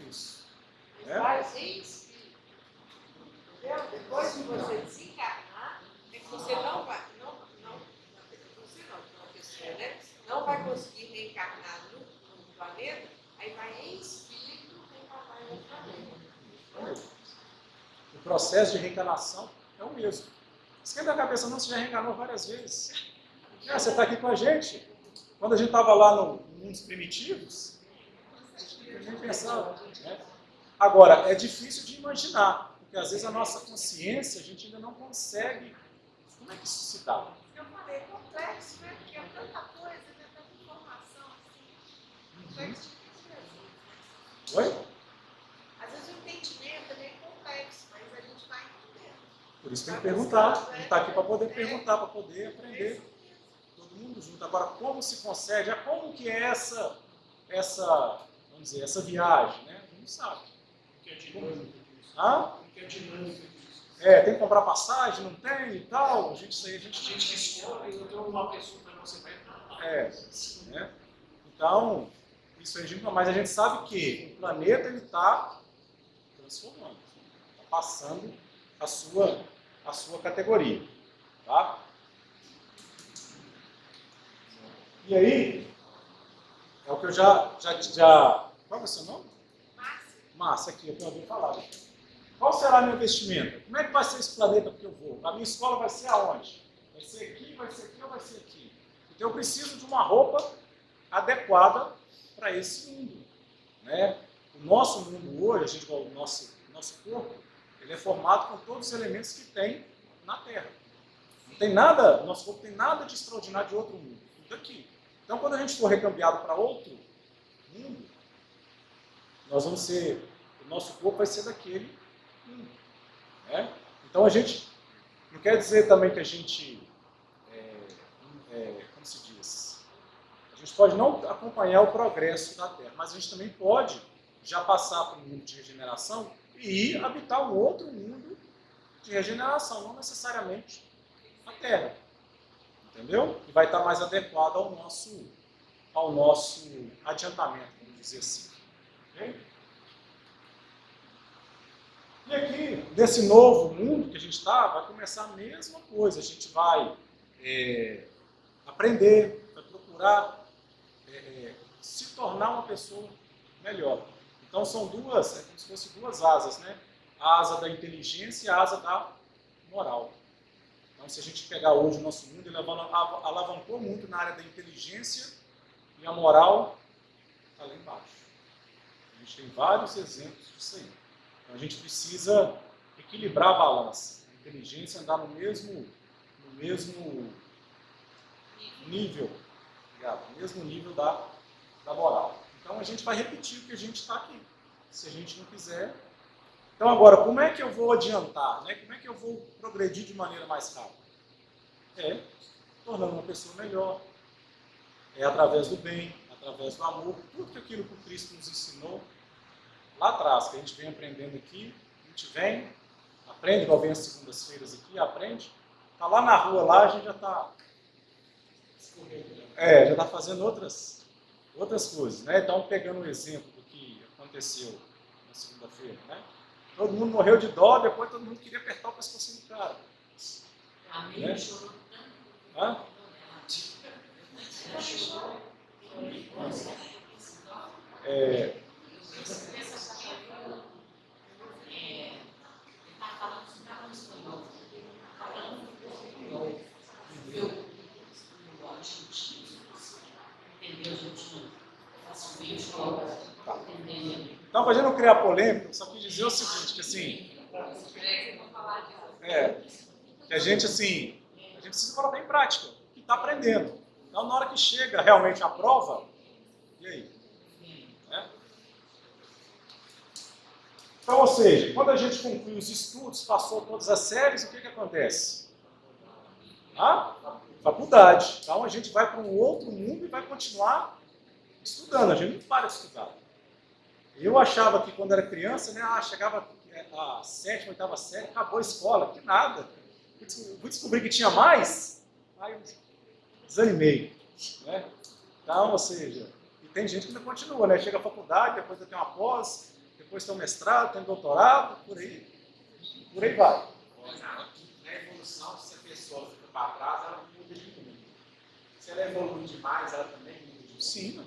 Isso. Vai ser espírito. Entendeu? Depois de você desencarnar, é que você não vai. Você não, uma pessoa, né? Não vai conseguir reencarnar no planeta, aí vai em espírito reencarnar em outro planeta. O processo de reencarnação é o mesmo. Esquenta a cabeça, não, você já reencarnou várias vezes. Você está aqui com a gente. Quando a gente estava lá no mundos primitivos, a gente pensava. Né? Agora, é difícil de imaginar, porque às vezes a nossa consciência, a gente ainda não consegue. Como é que isso se dá? Eu falei, é complexo, né? Porque é tanta coisa, né? Tanta informação, assim. Complexo de Oi? Às vezes o entendimento é meio complexo, mas a gente vai entendendo. Por isso tem que perguntar. A gente está aqui para poder perguntar, para poder aprender. Todo mundo junto. Agora, como se concede? Como que é essa vamos dizer, essa viagem, né? Não sabe. Que é dinâmico disso. Hã? Que é dinâmico disso. Tem que comprar passagem, não tem e tal. A gente A gente escolhe, eu tenho uma pessoa para você vai entrar. né? Então, isso aí, mas a gente sabe que o planeta ele está transformando, está passando a sua categoria, tá? E aí, é o que eu já qual é o seu nome? Márcia, aqui, eu ouvi falar. Qual será meu investimento? Como é que vai ser esse planeta que eu vou? A minha escola vai ser aonde? Vai ser aqui ou vai ser aqui? Então eu preciso de uma roupa adequada para esse mundo. Né? O nosso mundo hoje, o nosso corpo, ele é formado com todos os elementos que tem na Terra. Não tem nada, o nosso corpo tem nada de extraordinário de outro mundo. Tudo aqui. Então quando a gente for recambiado para outro mundo, nós vamos ser, o nosso corpo vai ser daquele mundo. Né? Então a gente, não quer dizer também que a gente, como se diz, a gente pode não acompanhar o progresso da Terra, mas a gente também pode já passar para um mundo de regeneração e ir habitar um outro mundo de regeneração, não necessariamente a Terra. Entendeu? E vai estar mais adequado ao nosso adiantamento, vamos dizer assim. Okay? E aqui, nesse novo mundo que a gente está, vai começar a mesma coisa. A gente vai aprender, vai procurar se tornar uma pessoa melhor. Então são duas, como se fossem duas asas, né? A asa da inteligência e a asa da moral. Então se a gente pegar hoje o nosso mundo, ele alavancou muito na área da inteligência e a moral está lá embaixo. A gente tem vários exemplos disso aí. Então a gente precisa equilibrar a balança. A inteligência andar no mesmo nível, no mesmo nível da moral. Então a gente vai repetir o que a gente está aqui. Se a gente não quiser. Então agora, como é que eu vou adiantar? Né? Como é que eu vou progredir de maneira mais rápida? Tornando uma pessoa melhor. é através do bem, através do amor, tudo aquilo que o Cristo nos ensinou lá atrás, que a gente vem aprendendo aqui, a gente vem, aprende, igual vem as segundas-feiras aqui, aprende, está lá na rua, lá a gente já está fazendo outras coisas, né? Então, pegando um exemplo do que aconteceu na segunda-feira, né? Todo mundo morreu de dó, depois todo mundo queria apertar o pescocinho do cara. Amém, Né? chorou tanto. Hã? Então, para a gente não criar polêmica, eu só quis dizer o seguinte, que assim, que a gente precisa colocar em prática o que está aprendendo. Então, na hora que chega realmente a prova, e aí? Né? Então, ou seja, quando a gente conclui os estudos, passou todas as séries, o que acontece? Faculdade. Então, a gente vai para um outro mundo e vai continuar estudando. A gente não para de estudar. Eu achava que quando era criança, né, chegava a 7ª, 8ª série, acabou a escola, que nada. Fui descobrir que tinha mais, aí eu desanimei. Né? Então, ou seja, e tem gente que ainda continua, né? Chega à faculdade, depois tem uma pós, depois tem um mestrado, tem um doutorado, por aí vai. Na evolução, se a pessoa fica para trás, ela muda de mundo. Se ela evolui demais, ela também muda de mundo. Sim.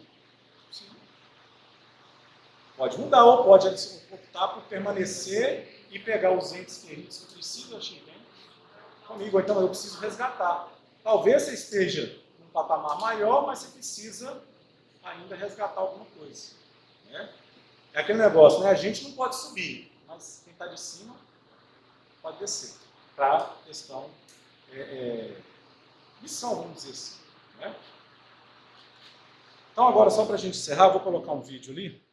Pode mudar ou pode optar por permanecer e pegar os entes queridos que precisam comigo. Então eu preciso resgatar. Talvez você esteja num patamar maior, mas você precisa ainda resgatar alguma coisa. Né? É aquele negócio, né? A gente não pode subir, mas quem está de cima pode descer. Para a questão missão, vamos dizer assim. Né? Então agora, só para a gente encerrar, eu vou colocar um vídeo ali.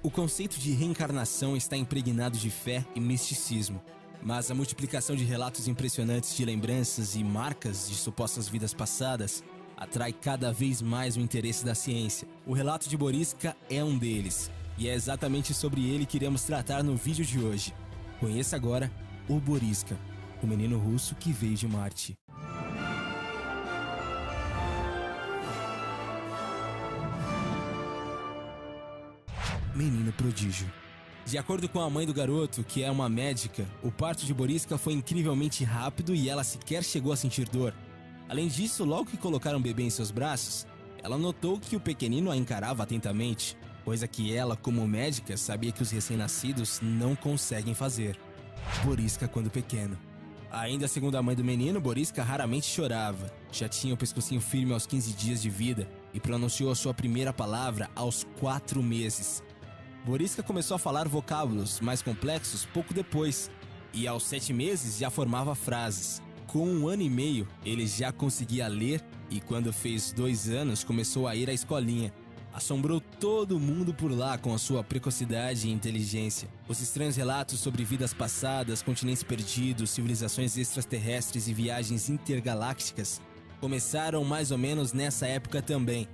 O conceito de reencarnação está impregnado de fé e misticismo, mas a multiplicação de relatos impressionantes de lembranças e marcas de supostas vidas passadas atrai cada vez mais o interesse da ciência. O relato de Boriska é um deles, e é exatamente sobre ele que iremos tratar no vídeo de hoje. Conheça agora o Boriska, o menino russo que veio de Marte. Menino prodígio. De acordo com a mãe do garoto, que é uma médica, o parto de Boriska foi incrivelmente rápido e ela sequer chegou a sentir dor. Além disso, logo que colocaram o bebê em seus braços, ela notou que o pequenino a encarava atentamente, coisa que ela, como médica, sabia que os recém-nascidos não conseguem fazer. Boriska quando pequeno. Ainda segundo a mãe do menino, Boriska raramente chorava. Já tinha o pescocinho firme aos 15 dias de vida e pronunciou a sua primeira palavra aos 4 meses. Boriska começou a falar vocábulos mais complexos pouco depois, e aos 7 meses já formava frases. Com 1 ano e meio, ele já conseguia ler e quando fez 2 anos começou a ir à escolinha. Assombrou todo mundo por lá com a sua precocidade e inteligência. Os estranhos relatos sobre vidas passadas, continentes perdidos, civilizações extraterrestres e viagens intergalácticas começaram mais ou menos nessa época também.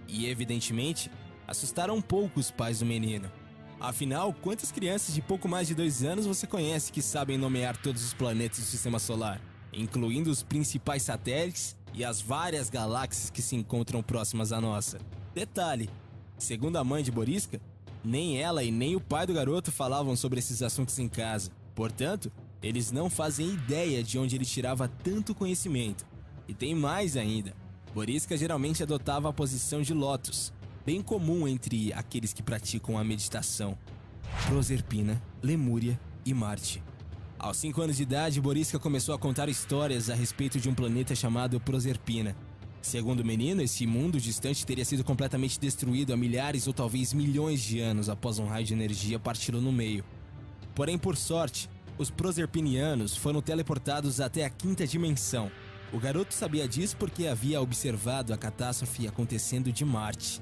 E, evidentemente, assustaram um pouco os pais do menino. Afinal, quantas crianças de pouco mais de 2 anos você conhece que sabem nomear todos os planetas do Sistema Solar, incluindo os principais satélites e as várias galáxias que se encontram próximas à nossa? Detalhe, segundo a mãe de Boriska, nem ela e nem o pai do garoto falavam sobre esses assuntos em casa. Portanto, eles não fazem ideia de onde ele tirava tanto conhecimento. E tem mais ainda, Boriska geralmente adotava a posição de lótus, bem comum entre aqueles que praticam a meditação. Proserpina, Lemúria e Marte. Aos 5 anos de idade, Boriska começou a contar histórias a respeito de um planeta chamado Proserpina. Segundo o menino, esse mundo distante teria sido completamente destruído há milhares ou talvez milhões de anos após um raio de energia parti-lo no meio. Porém, por sorte, os proserpinianos foram teleportados até a 5ª dimensão. O garoto sabia disso porque havia observado a catástrofe acontecendo de Marte.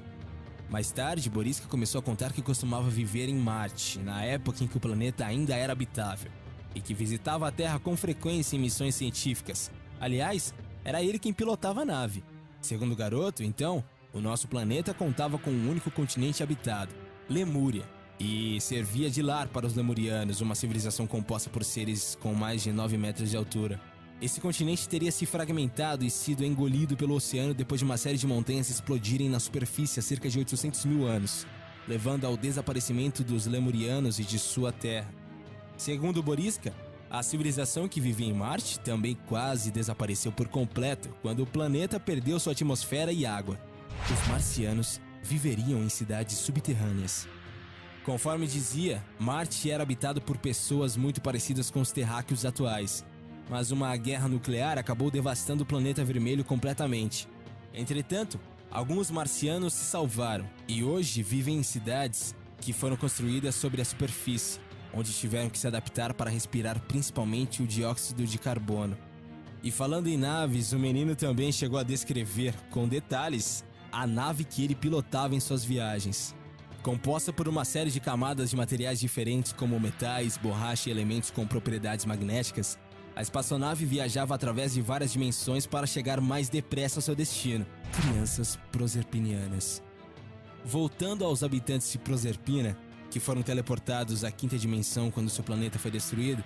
Mais tarde, Boriska começou a contar que costumava viver em Marte, na época em que o planeta ainda era habitável, e que visitava a Terra com frequência em missões científicas. Aliás, Era ele quem pilotava a nave. Segundo o garoto, então, o nosso planeta contava com um único continente habitado, Lemúria, e servia de lar para os lemurianos, uma civilização composta por seres com mais de 9 metros de altura. Esse continente teria se fragmentado e sido engolido pelo oceano depois de uma série de montanhas explodirem na superfície há cerca de 800 mil anos, levando ao desaparecimento dos lemurianos e de sua terra. Segundo Boriska, a civilização que vivia em Marte também quase desapareceu por completo quando o planeta perdeu sua atmosfera e água. Os marcianos viveriam em cidades subterrâneas. Conforme dizia, Marte era habitado por pessoas muito parecidas com os terráqueos atuais, mas uma guerra nuclear acabou devastando o planeta vermelho completamente. Entretanto, alguns marcianos se salvaram e hoje vivem em cidades que foram construídas sobre a superfície, onde tiveram que se adaptar para respirar principalmente o dióxido de carbono. E falando em naves, o menino também chegou a descrever, com detalhes, a nave que ele pilotava em suas viagens. Composta por uma série de camadas de materiais diferentes como metais, borracha e elementos com propriedades magnéticas, a espaçonave viajava através de várias dimensões para chegar mais depressa ao seu destino. Crianças proserpinianas. Voltando aos habitantes de Proserpina, que foram teleportados à quinta dimensão quando seu planeta foi destruído,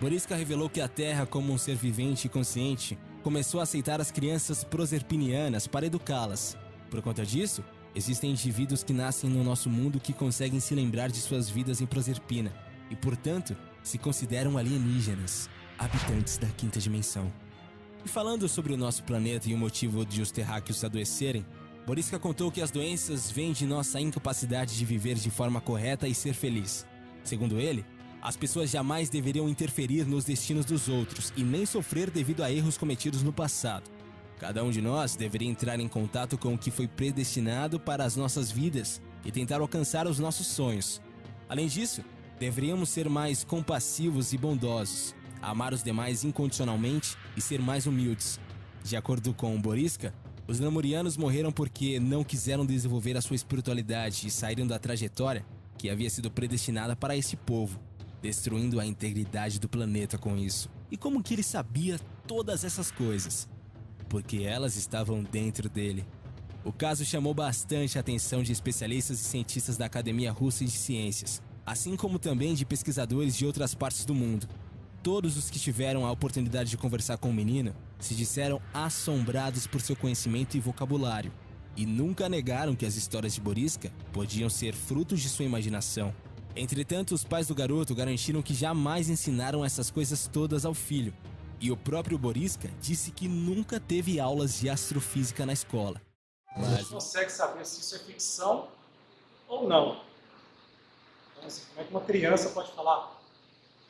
Boriska revelou que a Terra, como um ser vivente e consciente, começou a aceitar as crianças proserpinianas para educá-las. Por conta disso, existem indivíduos que nascem no nosso mundo que conseguem se lembrar de suas vidas em Proserpina e, portanto, se consideram alienígenas, habitantes da quinta dimensão. E falando sobre o nosso planeta e o motivo de os terráqueos adoecerem, Boriska contou que as doenças vêm de nossa incapacidade de viver de forma correta e ser feliz. Segundo ele, as pessoas jamais deveriam interferir nos destinos dos outros e nem sofrer devido a erros cometidos no passado. Cada um de nós deveria entrar em contato com o que foi predestinado para as nossas vidas e tentar alcançar os nossos sonhos. Além disso, deveríamos ser mais compassivos e bondosos, amar os demais incondicionalmente e ser mais humildes. De acordo com Boriska, os lemurianos morreram porque não quiseram desenvolver a sua espiritualidade e saíram da trajetória que havia sido predestinada para esse povo, destruindo a integridade do planeta com isso. E como que ele sabia todas essas coisas? Porque elas estavam dentro dele. O caso chamou bastante a atenção de especialistas e cientistas da Academia Russa de Ciências, assim como também de pesquisadores de outras partes do mundo. Todos os que tiveram a oportunidade de conversar com o menino se disseram assombrados por seu conhecimento e vocabulário, e nunca negaram que as histórias de Boriska podiam ser frutos de sua imaginação. Entretanto, os pais do garoto garantiram que jamais ensinaram essas coisas todas ao filho, e o próprio Boriska disse que nunca teve aulas de astrofísica na escola. A gente consegue saber se isso é ficção ou não. Então, assim, como é que uma criança pode falar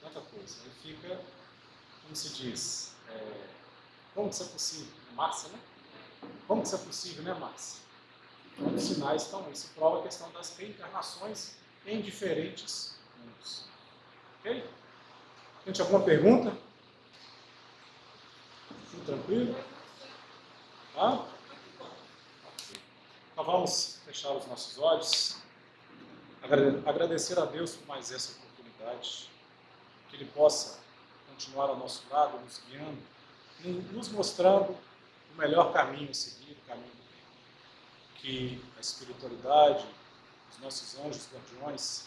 tanta coisa? Aí fica, como se diz, como que isso é possível? Márcia, né? Como que isso é possível, né, Márcia? Então, os sinais estão aí. Isso prova a questão das reencarnações em diferentes mundos. Ok? Gente, alguma pergunta? Tudo tranquilo? Tá? Então vamos fechar os nossos olhos. Agradecer a Deus por mais essa oportunidade. Que Ele possa continuar ao nosso lado, nos guiando, nos mostrando o melhor caminho a seguir, o caminho do bem. Que a espiritualidade, os nossos anjos guardiões,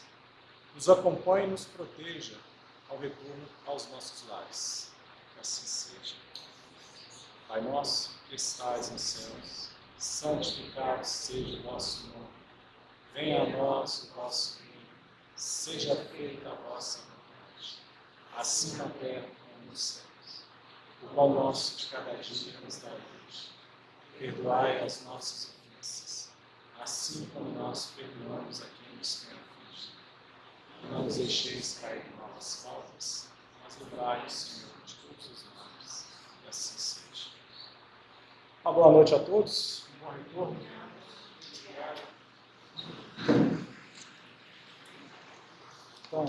nos acompanhe e nos proteja ao retorno aos nossos lares. Que assim seja. Pai nosso, que estais nos céus, santificado seja o vosso nome. Venha a nós o vosso reino. Seja feita a vossa vontade, assim na terra como nos céus. O pão nosso de cada dia nos dai hoje. Perdoai as nossas ofensas, assim como nós perdoamos a quem nos tem ofendido. Não nos deixeis cair em novas faltas, mas livrai-nos, Senhor, de todos os males. E assim seja. Uma boa noite a todos. Um bom retorno. Então,